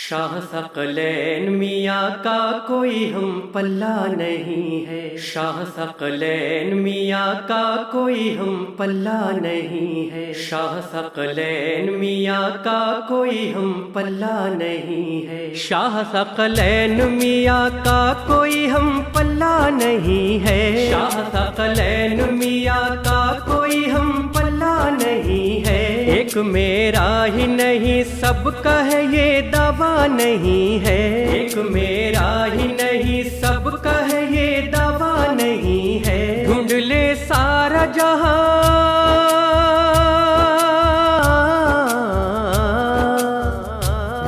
شاہ ثقلین میاں کا کوئی ہم پلہ نہیں ہے، شاہ ثقلین میاں کا کوئی ہم پلہ نہیں ہے، شاہ ثقلین میاں کا کوئی ہم پلہ نہیں ہے، شاہ ثقلین میاں کا کوئی ہم پلہ نہیں ہے، شاہ ثقلین میاں کا کوئی ہم پلہ نہیں ہے، ایک میرا ہی نہیں سب کا ہے یہ دعویٰ نہیں ہے، ایک میرا ہی نہیں سب کا ہے یہ دعویٰ نہیں ہے، ڈھونڈ لے سارا جہاں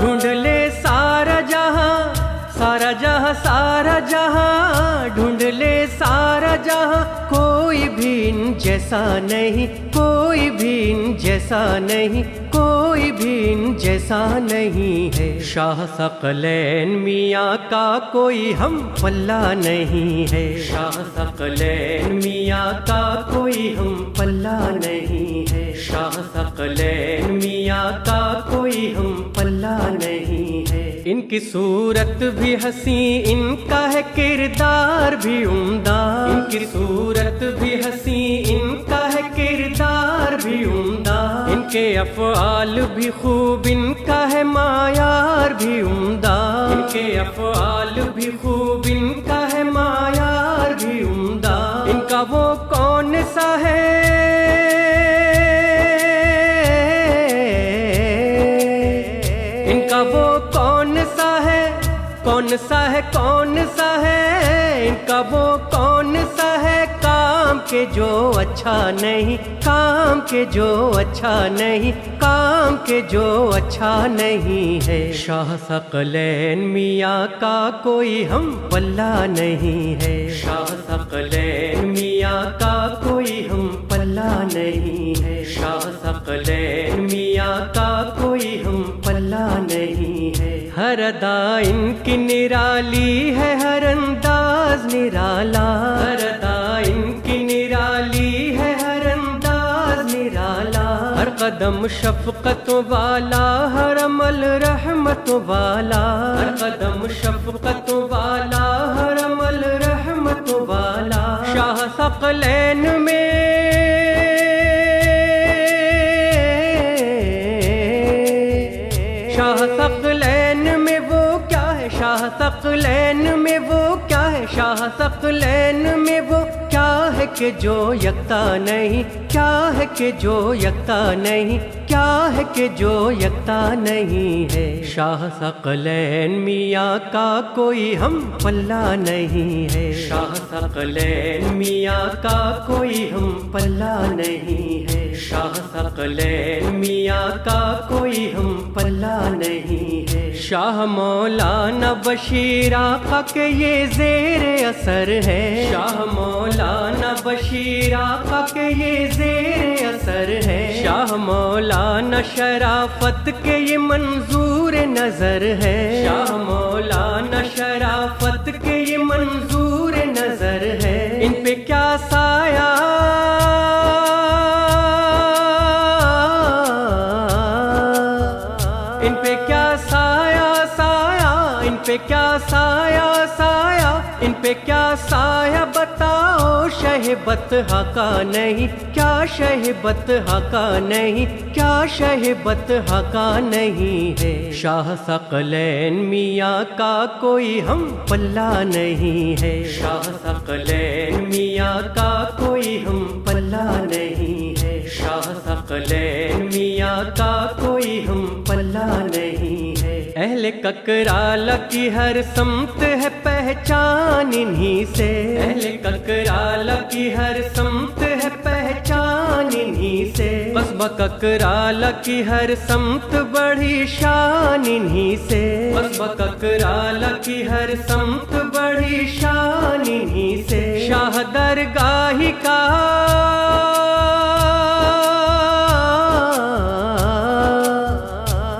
ڈھونڈ لے سارا جہاں سارا جہاں سارا جہاں ڈھونڈ لے سارا جہاں کوئی بھی ان جیسا نہیں، کوئی بھی ان جیسا نہیں، کوئی بھی ان جیسا نہیں ہے، شاہ ثقلین میاں کا کوئی ہم پلہ نہیں ہے، شاہ ثقلین میاں کا کوئی ہم پلہ نہیں ہے، شاہ ثقلین میاں کا کوئی ہم پلہ نہیں ہے، ان کی صورت بھی حسین، ان کا ہے کردار بھی عمدہ، ان کی صورت بھی حسین، ان کا ہے کردار بھی عمدہ، ان کے افعال بھی خوب، ان کا ہے معیار بھی عمدہ، ان کے افعال بھی خوب، ان کا ہے معیار بھی عمدہ، ان کا وہ کون سا ہے ان کا وہ کون سا ہے کون سا ہے کون سا ہے ان کا وہ کون سا ہے کام کے جو اچھا نہیں، کام کے جو اچھا نہیں، کام کے جو اچھا نہیں ہے، شاہ ثقلین میاں کا کوئی ہم پلہ نہیں ہے، شاہ ثقلین میاں کا کوئی ہم پلہ نہیں ہے، شاہ ثقلین میاں کا کوئی ہم پلہ نہیں ہے، ہر ادا ان کی نرالی ہے، ہر انداز نرالا، ہر ادا ان کی نرالی ہے، ہر انداز نرالا، ہر قدم شفقت والا، ہر عمل رحمت والا، ہر قدم شفقت والا، ہر عمل رحمت والا، شاہ ثقلین میں شاہ ثقلین میں وہ کیا ہے، شاہ ثقلین میں وہ کیا ہے، شاہ ثقلین میں وہ کیا ہے کہ جو یکتا نہیں، کیا ہے کہ جو یکتا نہیں، کیا ہے کہ جو یکتا نہیں ہے، شاہ ثقلین میاں کا کوئی ہم پلہ نہیں ہے، شاہ ثقلین میاں کا کوئی ہم پلہ نہیں ہے، شاہ ثقلین میاں کا کوئی ہم پلہ نہیں ہے، شاہ مولانا بشیر آقا کے یہ زیر اثر ہے، شاہ مولانا بشیر آقا کے یہ زیر اثر ہے، شاہ مولانا شرافت کے یہ منظور نظر ہے، شاہ مولانا شرافت کے یہ منظور نظر ہے، ان پہ کیا سایہ ان پہ کیا سایہ سایہ ان پہ کیا سایہ سایہ ان پہ کیا سایہ بتاؤ، شہبت کا نہیں، کیا شہبت کا نہیں، کیا شہبت کا نہیں ہے، شاہ ثقلین میاں کا کوئی ہم پلہ نہیں ہے، شاہ ثقلین میاں کا کوئی ہم پلہ نہیں ہے، شاہ ثقلین میاں کا کوئی ہم پلہ نہیں ہے، اہل ککرالہ کی ہر سمت ہے پہچان انہی سے، اہل ککرالہ کی ہر سمت ہے پہچان انہی سے، قصبہ ککرالہ کی ہر سمت بڑھی شان انہی سے، قصبہ ککرالہ کی ہر سمت بڑھی شان انہی سے، شاہ درگاہ کا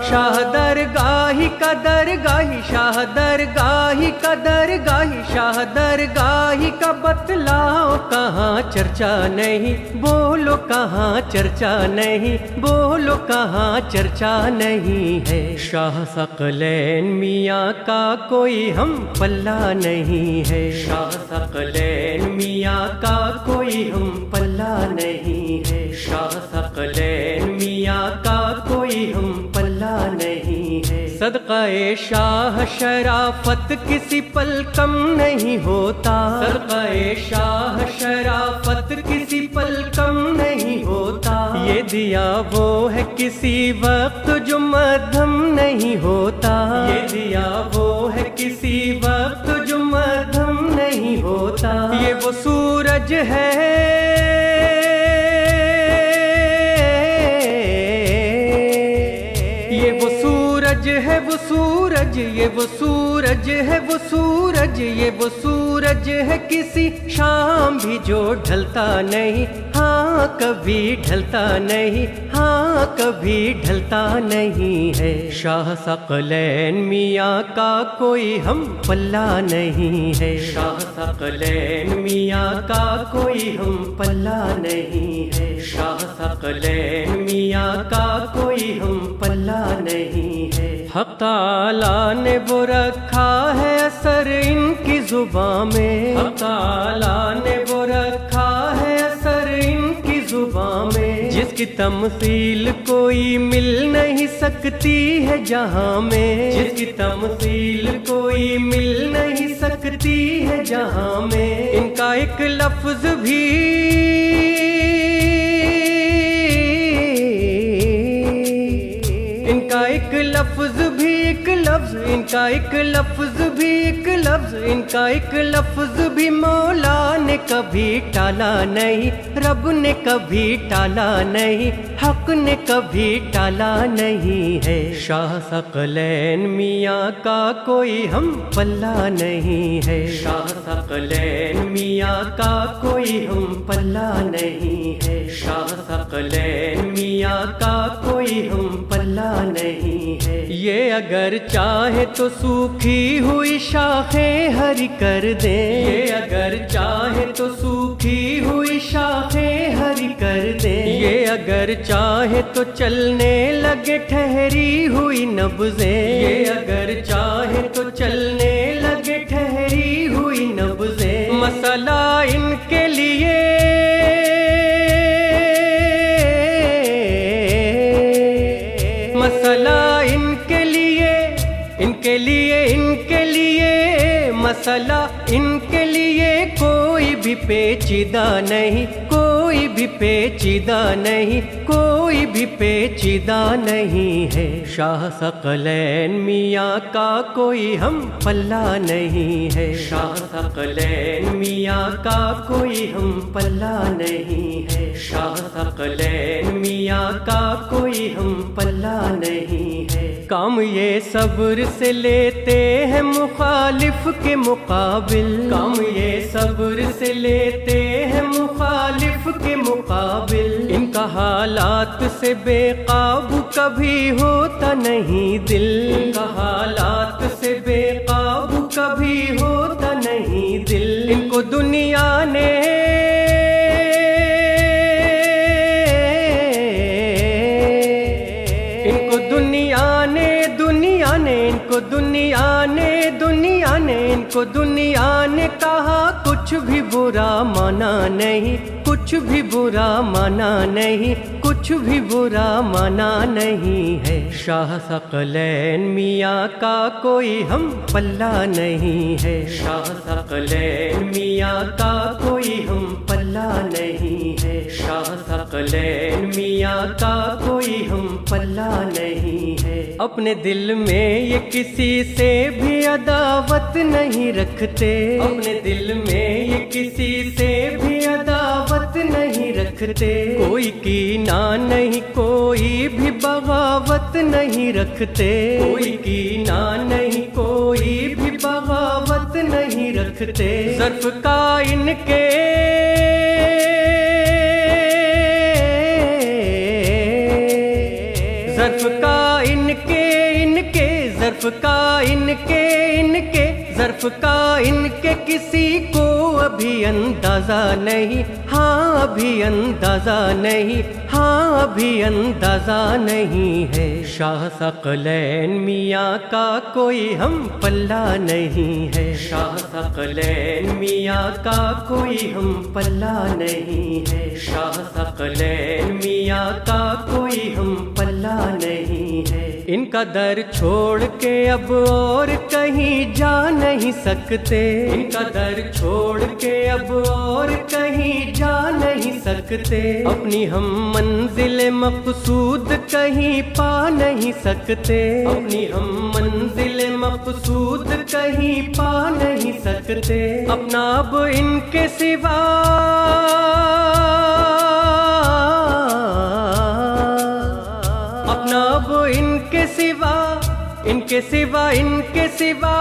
شاہ درگاہی کا درگاہی شاہ درگاہی کا درگاہی شاہ درگاہی کا بتلاؤ کہاں چرچا نہیں بولو کہاں چرچا نہیں بولو کہاں چرچا نہیں ہے شاہ ثقلین میاں کا کوئی ہم پلہ نہیں ہے شاہ ثقلین میاں کا کوئی ہم پلہ نہیں ہے شاہ ثقلین میاں کا کوئی ہم پلہ نہیں ہے صدقہ شاہ شرافت کسی پل کم نہیں ہوتا صدقہ شاہ شرافت کسی پل کم نہیں ہوتا یہ دیا وہ ہے کسی وقت جو مدھم نہیں ہوتا یہ دیا وہ ہے کسی وقت جو مدھم نہیں ہوتا یہ وہ سورج ہے وہ سورج یہ وہ سورج ہے وہ سورج یہ وہ سورج ہے کسی شام بھی جو ڈھلتا نہیں ہاں کبھی ڈھلتا نہیں ہاں کبھی ڈھلتا نہیں ہے شاہ ثقلین میاں کا کوئی ہم پلہ نہیں ہے شاہ ثقلین میاں کا کوئی ہم پلہ نہیں ہے شاہ ثقلین میاں کا کوئی ہم پلہ نہیں ہے حق تعالیٰ نے وہ رکھا ہے اثر ان کی زباں میں حق تعالیٰ نے وہ رکھا ہے اثر ان کی زباں میں جس کی تمثیل کوئی مل نہیں سکتی ہے جہاں میں جس کی تمثیل کوئی مل نہیں سکتی ہے جہاں میں ان کا ایک لفظ بھی ایک لفظ بھی ایک لفظ ان کا ایک لفظ بھی ایک لفظ ان کا ایک لفظ بھی مولا نے کبھی ٹالا نہیں رب نے کبھی ٹالا نہیں حق نے کبھی ٹالا نہیں ہے شاہ ثقلین میاں کا کوئی ہم پلہ نہیں ہے شاہ ثقلین میاں کا کوئی ہم پلہ نہیں ہے شاہ ثقلین میاں کا کوئی ہم پلہ نہیں ہے یہ اگر چاہے تو سوکھی ہوئی شاخیں ہری کر دیں یہ اگر چاہے تو سوکھی ہوئی شاخیں ہری کر دیں یہ اگر چاہے تو چلنے لگے ٹھہری ہوئی نبضیں یہ اگر چاہے تو چلنے لگے ٹھہری ہوئی نبضیں مسئلہ ان کے لیے مسئلہ ان کے لیے ان کے لیے ان کے لیے مسئلہ ان کے لیے کوئی بھی پیچیدہ نہیں کوئی بھی پیچیدہ نہیں کوئی بھی پیچیدہ نہیں ہے شاہ ثقلین میاں کا کوئی ہم پلہ نہیں ہے شاہ ثقلین میاں کا کوئی ہم پلہ نہیں ہے شاہ ثقلین میاں کا کوئی ہم پلہ نہیں ہے کام یہ صبر سے لیتے ہیں مخالف کے مقابل کام یہ صبر سے لیتے ہیں مخالف کے مقابل ان کا حالات سے بے قابو کبھی ہوتا نہیں دل ان کا حالات سے بے قابو کبھی ہوتا نہیں دل ان کو دنیا نے ان کو دنیا نے کہا کچھ بھی برا مانا نہیں کچھ بھی برا مانا نہیں کچھ بھی برا مانا نہیں ہے شاہ ثقلین میاں کا کوئی ہم پلہ نہیں ہے شاہ ثقلین میاں کا کوئی ہم پلہ نہیں ہے شاہ ثقلین میاں کا کوئی ہم پلہ نہیں ہے اپنے دل میں یہ کسی سے بھی عداوت نہیں رکھتے اپنے دل میں یہ کسی سے بھی عداوت نہیں رکھتے کوئی کینہ نہیں کوئی بھی بغاوت نہیں رکھتے کوئی کینہ نہیں کوئی بھی بغاوت نہیں رکھتے ظرف کا ان کے ظرف کا ان ظرف کا ان کے ظرف کا ان کے کسی کو ابھی اندازہ نہیں، ہاں ابھی اندازہ نہیں، ہاں ابھی اندازہ نہیں ہے۔ شاہ ثقلین میاں کا کوئی ہم پلہ نہیں ہے، شاہ ثقلین میاں کا کوئی ہم پلہ نہیں ہے، شاہ ثقلین میاں کا کوئی ہم پلہ نہیں ہے۔ ان کا در چھوڑ کے اب اور کہیں جا نہیں سکتے، ان کا در چھوڑ کے اب اور کہیں جا نہیں سکتے، اپنی ہم منزل مقصود کہیں پا نہیں سکتے، اپنی ہم منزل مقصود کہیں پا نہیں سکتے، اپنا اب ان کے سوا اپنا اب ان کے سوا ان کے سوا ان کے سوا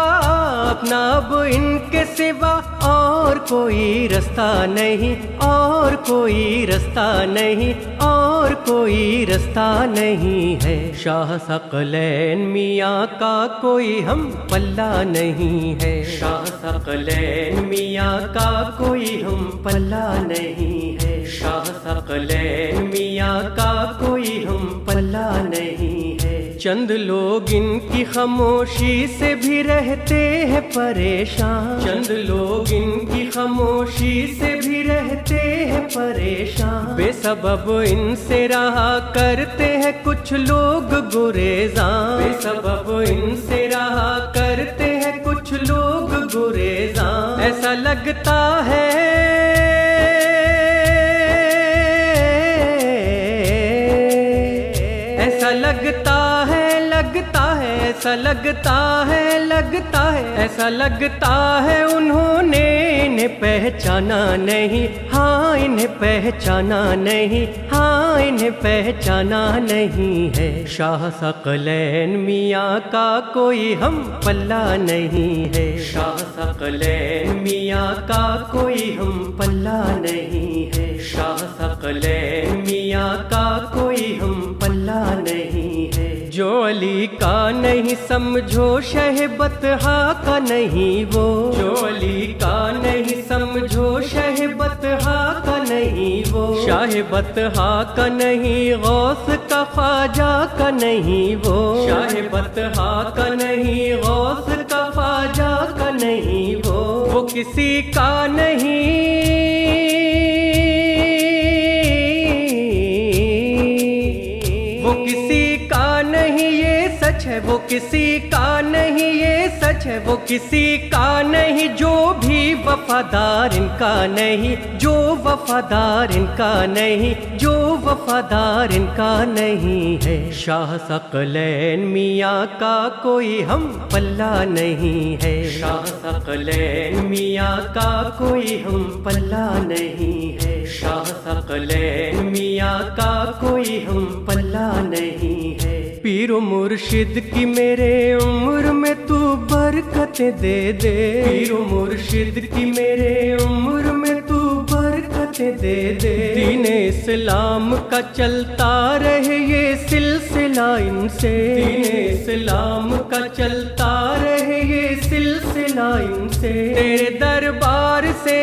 اپنا اب ان کے سوا اور کوئی رستہ نہیں، اور کوئی رستہ نہیں، اور کوئی رستہ نہیں ہے۔ شاہ ثقلین میاں کا کوئی ہم پلہ نہیں ہے، شاہ ثقلین میاں کا کوئی ہم پلہ نہیں ہے، شاہ ثقلین میاں کا کوئی ہم پلہ نہیں ہے۔ چند لوگ ان کی خاموشی سے بھی رہتے ہیں پریشان، چند لوگ ان کی خاموشی سے بھی رہتے ہیں پریشان، بے سبب ان سے رہا کرتے ہیں کچھ لوگ گریزاں، بے سبب ان سے رہا کرتے ہیں کچھ لوگ گریزاں، ایسا لگتا ہے ایسا لگتا ہے ایسا لگتا ہے ایسا لگتا ہے انہوں نے انہیں پہچانا نہیں، ہاں انہیں پہچانا نہیں، ہاں انہیں پہچانا نہیں ہے۔ شاہ ثقلین میاں کا کوئی ہم پلہ نہیں ہے، شاہ ثقلین میاں کا کوئی ہم پلہ نہیں ہے، شاہ ثقلین میاں کا کوئی ہم پلہ نہیں ہے۔ جو علی کا نہیں سمجھو شہ بطحا کا نہیں وہ، جو علی کا نہیں سمجھو شہ بطحا کا نہیں وہ، شاہ بطحا کا نہیں غوث کا خواجہ کا نہیں وہ، شاہ بطحا کا نہیں غوث کا خواجہ کا نہیں وہ کسی کا نہیں، وہ کسی کا نہیں یہ سچ ہے، وہ کسی کا نہیں یہ سچ ہے، وہ کسی کا نہیں جو بھی وفادار ان کا نہیں، جو وفادار ان کا نہیں، جو وفادار ان کا نہیں ہے۔ شاہ ثقلین میاں کا کوئی ہم پلہ نہیں ہے، شاہ ثقلین میاں کا کوئی ہم پلہ نہیں ہے، شاہ ثقلین میاں کا کوئی ہم پلہ نہیں ہے۔ پیر و مرشد کی میرے عمر میں تو برکتیں دے دے، پیر و مرشد کی میرے عمر میں تو برکتیں دے دے، دین اسلام کا چلتا رہے یہ سلسلہ ان سے، دین اسلام کا چلتا رہے یہ سلسلہ ان سے، تیرے دربار سے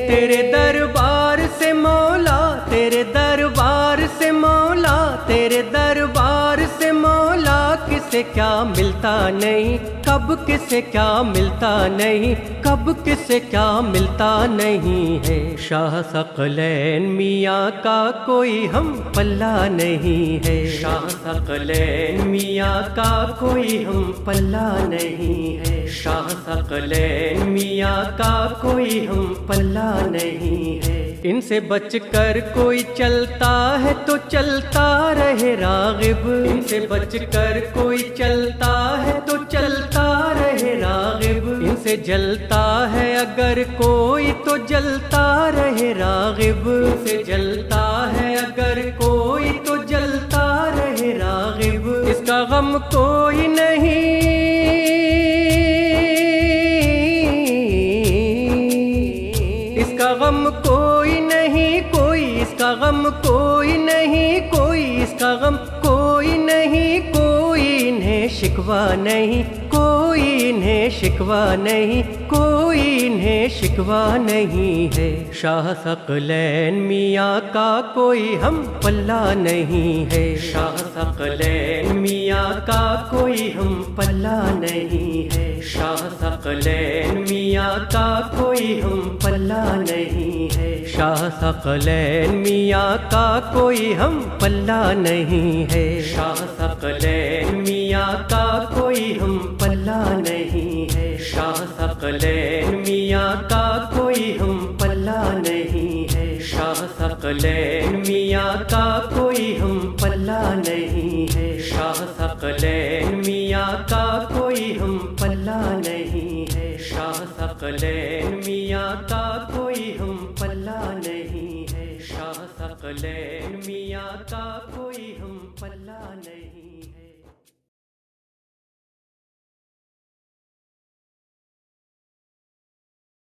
تیرے دربار سے مولا، تیرے دربار سے مولا، تیرے دربار سے مولا کسے کیا ملتا نہیں، کب کسے کیا ملتا نہیں، کب کسے کیا ملتا نہیں ہے۔ شاہ ثقلین میاں کا کوئی ہم پلہ نہیں ہے، شاہ ثقلین میاں کا کوئی ہم پلہ نہیں ہے، شاہ ثقلین میاں کا کوئی ہم پلہ نہیں ہے۔ ان سے بچ کر کوئی چلتا ہے تو چلتا رہے راغب، ان سے بچ کر کوئی چلتا ہے تو چلتا رہے راغب، ان سے جلتا ہے اگر کوئی تو جلتا رہے راغب، ان سے جلتا ہے اگر کوئی تو جلتا رہے راغب، اس کا غم کوئی نہیں، اس کا غم کوئی نہیں، کوئی اس کا غم کوئی کوئی نہیں کوئی اس کا غم، کوئی نہیں کوئی انہیں شکوہ نہیں، کوئی انہیں شکوہ نہیں، کوئی انہیں شکوہ نہیں ہے۔ شاہ ثقلین میاں کا کوئی ہم پلہ نہیں ہے، شاہ ثقلین میاں کا کوئی ہم پلہ نہیں ہے، شاہ ثقلین میاں کا کوئی ہم پلہ نہیں ہے، شاہ ثقلین میاں کا کوئی ہم پلہ نہیں ہے، شاہ ثقلین میاں کا کوئی ہم پلہ نہیں ہے، شاہ ثقلین میاں کا کوئی ہم پلہ نہیں ہے، شاہ ثقلین میاں کا کوئی ہم پلہ نہیں ہے، شاہ ثقلین میاں کا کوئی ہم پلہ نہیں ہے، شاہ ثقلین میاں کا کوئی